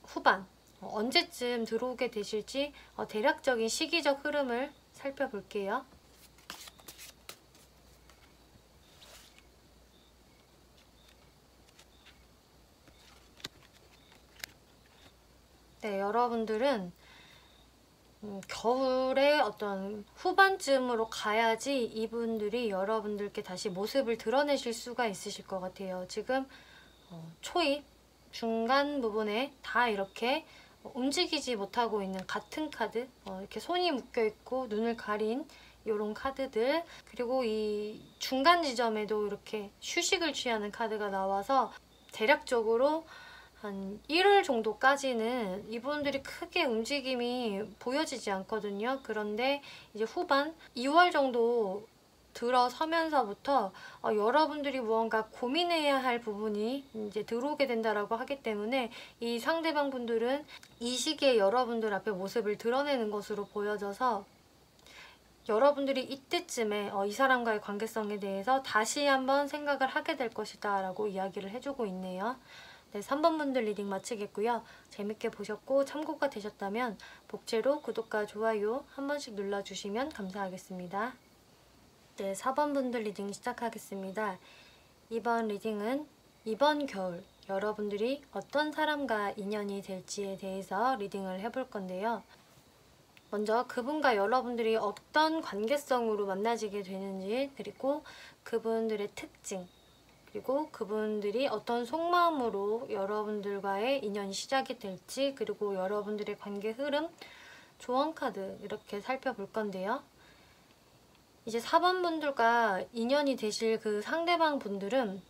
후반 언제쯤 들어오게 되실지 대략적인 시기적 흐름을 살펴볼게요. 네, 여러분들은 겨울의 어떤 후반쯤으로 가야지 이분들이 여러분들께 다시 모습을 드러내실 수가 있으실 것 같아요. 지금 초입, 중간 부분에 다 이렇게 움직이지 못하고 있는 같은 카드, 이렇게 손이 묶여 있고 눈을 가린 이런 카드들, 그리고 이 중간 지점에도 이렇게 휴식을 취하는 카드가 나와서 대략적으로 한 1월 정도까지는 이분들이 크게 움직임이 보여지지 않거든요. 그런데 이제 후반 2월 정도 들어서면서부터 여러분들이 무언가 고민해야 할 부분이 이제 들어오게 된다라고 하기 때문에 이 상대방 분들은 이 시기에 여러분들 앞에 모습을 드러내는 것으로 보여져서 여러분들이 이때쯤에 이 사람과의 관계성에 대해서 다시 한번 생각을 하게 될 것이다 라고 이야기를 해주고 있네요. 네, 3번 분들 리딩 마치겠고요. 재밌게 보셨고 참고가 되셨다면 복제로 구독과 좋아요 한 번씩 눌러주시면 감사하겠습니다. 네, 4번 분들 리딩 시작하겠습니다. 이번 리딩은 이번 겨울 여러분들이 어떤 사람과 인연이 될지에 대해서 리딩을 해볼 건데요. 먼저 그분과 여러분들이 어떤 관계성으로 만나지게 되는지, 그리고 그분들의 특징, 그리고 그분들이 어떤 속마음으로 여러분들과의 인연이 시작이 될지, 그리고 여러분들의 관계 흐름, 조언 카드 이렇게 살펴볼 건데요. 이제 4번 분들과 인연이 되실 그 상대방 분들은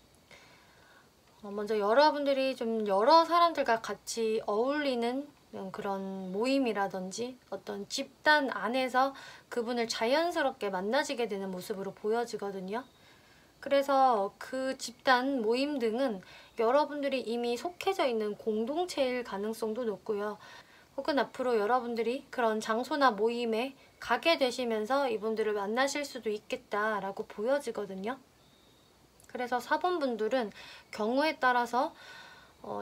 먼저 여러분들이 좀 여러 사람들과 같이 어울리는 그런 모임이라든지 어떤 집단 안에서 그분을 자연스럽게 만나지게 되는 모습으로 보여지거든요. 그래서 그 집단 모임 등은 여러분들이 이미 속해져 있는 공동체일 가능성도 높고요. 혹은 앞으로 여러분들이 그런 장소나 모임에 가게 되시면서 이분들을 만나실 수도 있겠다라고 보여지거든요. 그래서 4번 분들은 경우에 따라서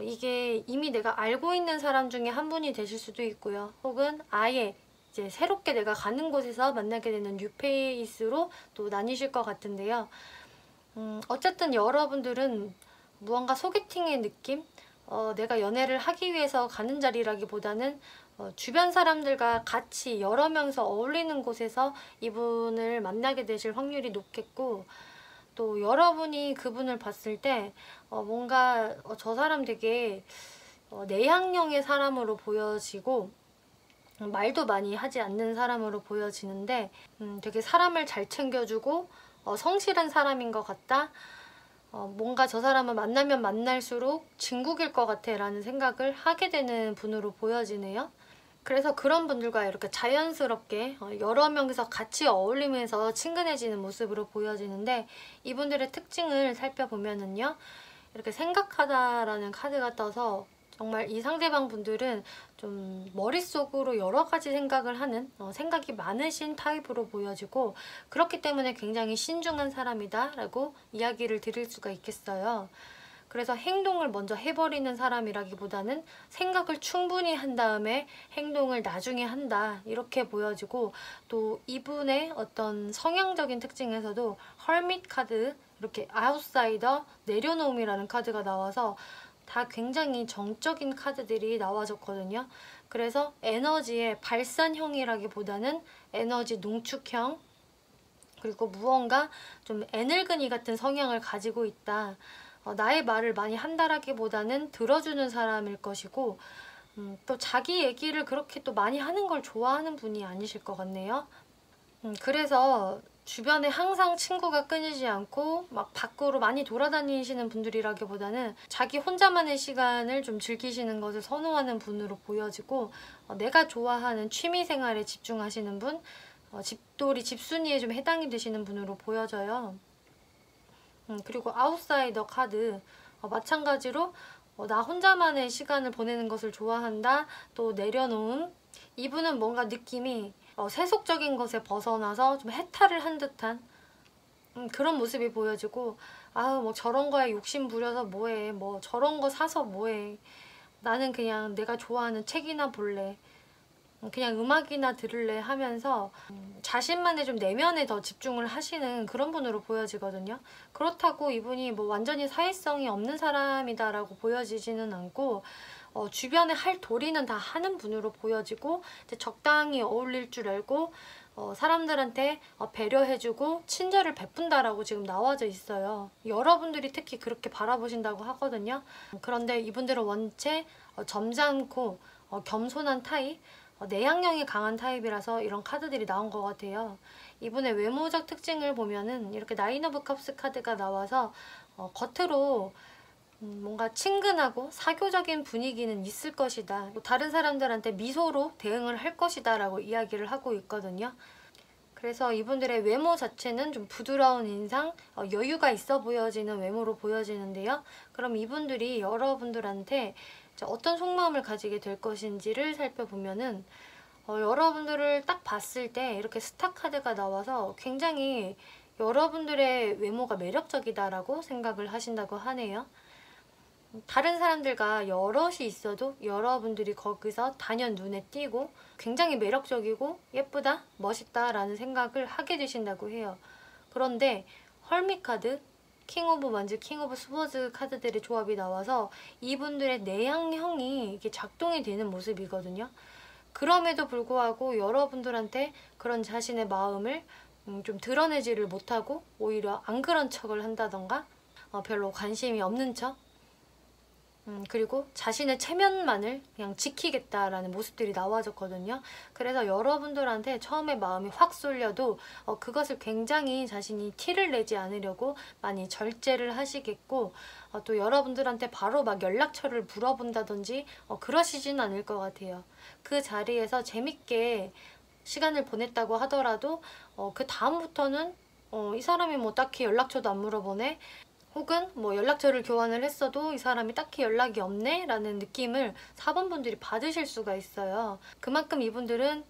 이게 이미 내가 알고 있는 사람 중에 한 분이 되실 수도 있고요. 혹은 아예 이제 새롭게 내가 가는 곳에서 만나게 되는 뉴페이스로 또 나뉘실 것 같은데요. 어쨌든 여러분들은 무언가 소개팅의 느낌? 내가 연애를 하기 위해서 가는 자리라기보다는 주변 사람들과 같이 여러 명이서 어울리는 곳에서 이분을 만나게 되실 확률이 높겠고, 또 여러분이 그분을 봤을 때 뭔가 저 사람 되게 내향형의 사람으로 보여지고 말도 많이 하지 않는 사람으로 보여지는데 되게 사람을 잘 챙겨주고 성실한 사람인 것 같다. 뭔가 저 사람을 만나면 만날수록 진국일 것 같아 라는 생각을 하게 되는 분으로 보여지네요. 그래서 그런 분들과 이렇게 자연스럽게 여러 명이서 같이 어울리면서 친근해지는 모습으로 보여지는데, 이분들의 특징을 살펴보면은요, 이렇게 생각하다라는 카드가 떠서 정말 이 상대방 분들은 좀 머릿속으로 여러 가지 생각을 하는 생각이 많으신 타입으로 보여지고, 그렇기 때문에 굉장히 신중한 사람이다 라고 이야기를 드릴 수가 있겠어요. 그래서 행동을 먼저 해버리는 사람이라기보다는 생각을 충분히 한 다음에 행동을 나중에 한다 이렇게 보여지고, 또 이분의 어떤 성향적인 특징에서도 헐밋 카드, 이렇게 아웃사이더, 내려놓음이라는 카드가 나와서 다 굉장히 정적인 카드들이 나와졌거든요. 그래서 에너지의 발산형이라기보다는 에너지 농축형, 그리고 무언가 좀 애늙은이 같은 성향을 가지고 있다. 나의 말을 많이 한다라기보다는 들어주는 사람일 것이고, 또 자기 얘기를 그렇게 또 많이 하는 걸 좋아하는 분이 아니실 것 같네요. 그래서 주변에 항상 친구가 끊이지 않고 막 밖으로 많이 돌아다니시는 분들이라기보다는 자기 혼자만의 시간을 좀 즐기시는 것을 선호하는 분으로 보여지고, 내가 좋아하는 취미생활에 집중하시는 분, 집돌이, 집순이에 좀 해당이 되시는 분으로 보여져요. 그리고 아웃사이더 카드, 마찬가지로 나 혼자만의 시간을 보내는 것을 좋아한다. 또 내려놓음, 이분은 뭔가 느낌이 세속적인 것에 벗어나서 좀 해탈을 한 듯한 그런 모습이 보여지고, 아우 뭐 저런 거에 욕심 부려서 뭐해, 뭐 저런 거 사서 뭐해, 나는 그냥 내가 좋아하는 책이나 볼래, 그냥 음악이나 들을래 하면서 자신만의 좀 내면에 더 집중을 하시는 그런 분으로 보여지거든요. 그렇다고 이분이 뭐 완전히 사회성이 없는 사람이다라고 보여지지는 않고 주변에 할 도리는 다 하는 분으로 보여지고, 이제 적당히 어울릴 줄 알고 사람들한테 배려해주고 친절을 베푼다라고 지금 나와져 있어요. 여러분들이 특히 그렇게 바라보신다고 하거든요. 그런데 이분들은 원체 점잖고 겸손한 타입, 내향형이 강한 타입이라서 이런 카드들이 나온 것 같아요. 이분의 외모적 특징을 보면은 이렇게 나인 오브 컵스 카드가 나와서 겉으로 뭔가 친근하고 사교적인 분위기는 있을 것이다, 다른 사람들한테 미소로 대응을 할 것이다 라고 이야기를 하고 있거든요. 그래서 이분들의 외모 자체는 좀 부드러운 인상, 여유가 있어 보여지는 외모로 보여지는데요. 그럼 이분들이 여러분들한테 어떤 속마음을 가지게 될 것인지를 살펴보면은 여러분들을 딱 봤을 때 이렇게 스타 카드가 나와서 굉장히 여러분들의 외모가 매력적이다라고 생각을 하신다고 하네요. 다른 사람들과 여럿이 있어도 여러분들이 거기서 단연 눈에 띄고 굉장히 매력적이고 예쁘다, 멋있다 라는 생각을 하게 되신다고 해요. 그런데 헐밋 카드, 킹 오브 완즈, 킹 오브 스워즈 카드들의 조합이 나와서 이분들의 내향형이 이게 작동이 되는 모습이거든요. 그럼에도 불구하고 여러분들한테 그런 자신의 마음을 좀 드러내지를 못하고 오히려 안 그런 척을 한다던가 별로 관심이 없는 척, 그리고 자신의 체면만을 그냥 지키겠다라는 모습들이 나와졌거든요. 그래서 여러분들한테 처음에 마음이 확 쏠려도 그것을 굉장히 자신이 티를 내지 않으려고 많이 절제를 하시겠고, 또 여러분들한테 바로 막 연락처를 물어본다든지 그러시진 않을 것 같아요. 그 자리에서 재밌게 시간을 보냈다고 하더라도 그 다음부터는 이 사람이 뭐 딱히 연락처도 안 물어보네, 혹은 뭐 연락처를 교환을 했어도 이 사람이 딱히 연락이 없네 라는 느낌을 4번 분들이 받으실 수가 있어요. 그만큼 이분들은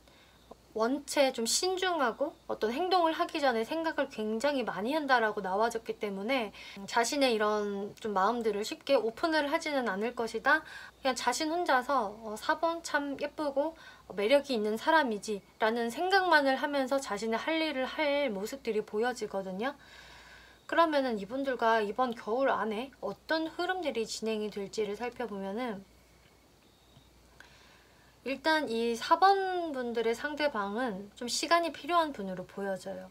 원체 좀 신중하고 어떤 행동을 하기 전에 생각을 굉장히 많이 한다라고 나와졌기 때문에 자신의 이런 좀 마음들을 쉽게 오픈을 하지는 않을 것이다. 그냥 자신 혼자서 4번 참 예쁘고 매력이 있는 사람이지 라는 생각만을 하면서 자신의 할 일을 할 모습들이 보여지거든요. 그러면은 이분들과 이번 겨울 안에 어떤 흐름들이 진행이 될지를 살펴보면은, 일단 이 4번 분들의 상대방은 좀 시간이 필요한 분으로 보여져요.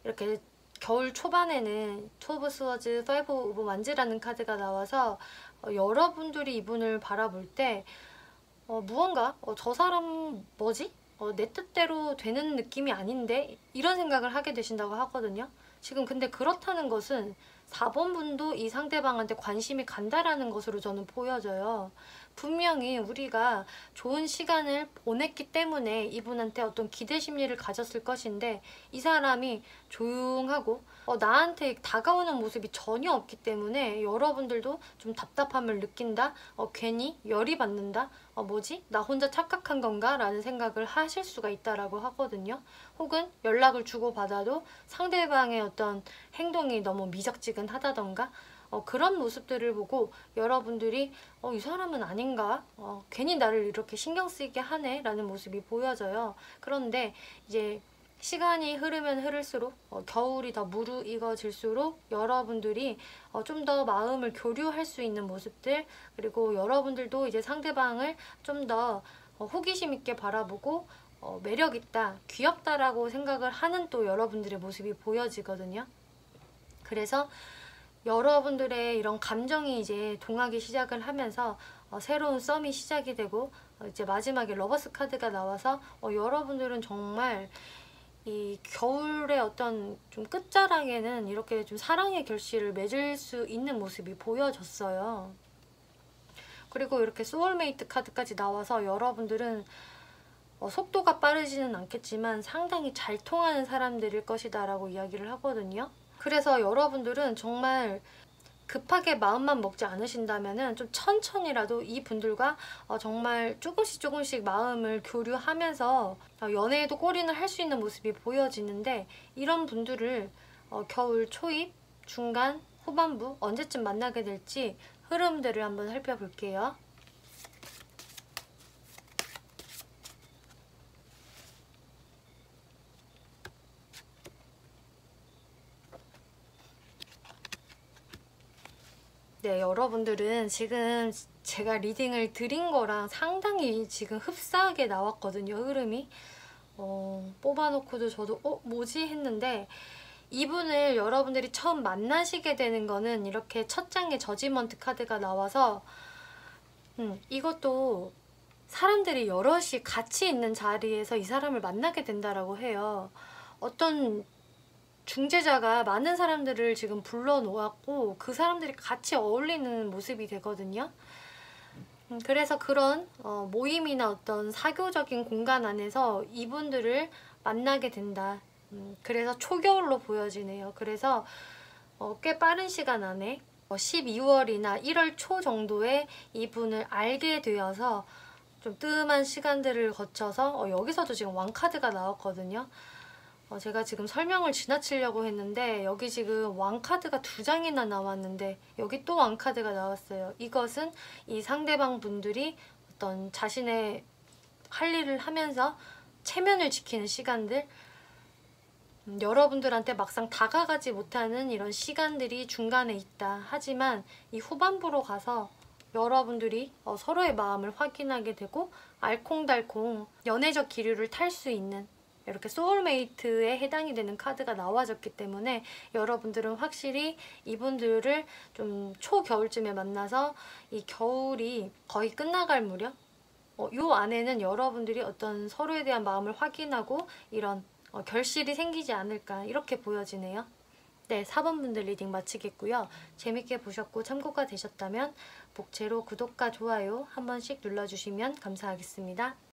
이렇게 겨울 초반에는 투 오브 스워즈, 파이브 오브 완즈라는 카드가 나와서 여러분들이 이분을 바라볼 때 무언가 저 사람 뭐지? 내 뜻대로 되는 느낌이 아닌데? 이런 생각을 하게 되신다고 하거든요. 지금 근데 그렇다는 것은 4번 분도 이 상대방한테 관심이 간다라는 것으로 저는 보여져요. 분명히 우리가 좋은 시간을 보냈기 때문에 이분한테 어떤 기대 심리를 가졌을 것인데, 이 사람이 조용하고 나한테 다가오는 모습이 전혀 없기 때문에 여러분들도 좀 답답함을 느낀다, 괜히 열이 받는다, 뭐지? 나 혼자 착각한 건가? 라는 생각을 하실 수가 있다라고 하거든요. 혹은 연락을 주고받아도 상대방의 어떤 행동이 너무 미적지근하다던가 그런 모습들을 보고 여러분들이 이 사람은 아닌가? 괜히 나를 이렇게 신경 쓰이게 하네? 라는 모습이 보여져요. 그런데 이제 시간이 흐르면 흐를수록 겨울이 더 무르익어질수록 여러분들이 좀 더 마음을 교류할 수 있는 모습들, 그리고 여러분들도 이제 상대방을 좀 더 호기심 있게 바라보고 매력있다, 귀엽다라고 생각을 하는 또 여러분들의 모습이 보여지거든요. 그래서 여러분들의 이런 감정이 이제 동하기 시작을 하면서 새로운 썸이 시작이 되고, 이제 마지막에 러버스 카드가 나와서 여러분들은 정말 이 겨울의 어떤 좀 끝자락에는 이렇게 좀 사랑의 결실을 맺을 수 있는 모습이 보여졌어요. 그리고 이렇게 소울메이트 카드까지 나와서 여러분들은 속도가 빠르지는 않겠지만 상당히 잘 통하는 사람들일 것이다 라고 이야기를 하거든요. 그래서 여러분들은 정말 급하게 마음만 먹지 않으신다면 좀 천천히라도 이 분들과 정말 조금씩 마음을 교류하면서 연애에도 골인을 할 수 있는 모습이 보여지는데, 이런 분들을 겨울 초입, 중간, 후반부 언제쯤 만나게 될지 흐름들을 한번 살펴볼게요. 네, 여러분들은 지금 제가 리딩을 드린 거랑 상당히 지금 흡사하게 나왔거든요, 흐름이. 뽑아놓고도 저도 뭐지 했는데, 이분을 여러분들이 처음 만나시게 되는 거는 이렇게 첫 장에 저지먼트 카드가 나와서 이것도 사람들이 여럿이 같이 있는 자리에서 이 사람을 만나게 된다라고 해요. 어떤 중재자가 많은 사람들을 지금 불러놓았고 그 사람들이 같이 어울리는 모습이 되거든요. 그래서 그런 모임이나 어떤 사교적인 공간 안에서 이분들을 만나게 된다. 그래서 초겨울로 보여지네요. 그래서 꽤 빠른 시간 안에 12월이나 1월 초 정도에 이분을 알게 되어서 좀 뜸한 시간들을 거쳐서 여기서도 지금 왕카드가 나왔거든요. 제가 지금 설명을 지나치려고 했는데 여기 지금 왕카드가 2장이나 나왔는데 여기 또 왕카드가 나왔어요. 이것은 이 상대방 분들이 어떤 자신의 할 일을 하면서 체면을 지키는 시간들, 여러분들한테 막상 다가가지 못하는 이런 시간들이 중간에 있다. 하지만 이 후반부로 가서 여러분들이 서로의 마음을 확인하게 되고 알콩달콩 연애적 기류를 탈 수 있는 이렇게 소울메이트에 해당이 되는 카드가 나와졌기 때문에 여러분들은 확실히 이분들을 좀 초겨울쯤에 만나서 이 겨울이 거의 끝나갈 무렵 요 안에는 여러분들이 어떤 서로에 대한 마음을 확인하고 이런 결실이 생기지 않을까 이렇게 보여지네요. 네, 4번 분들 리딩 마치겠고요. 재밌게 보셨고 참고가 되셨다면 복채로 구독과 좋아요 한 번씩 눌러주시면 감사하겠습니다.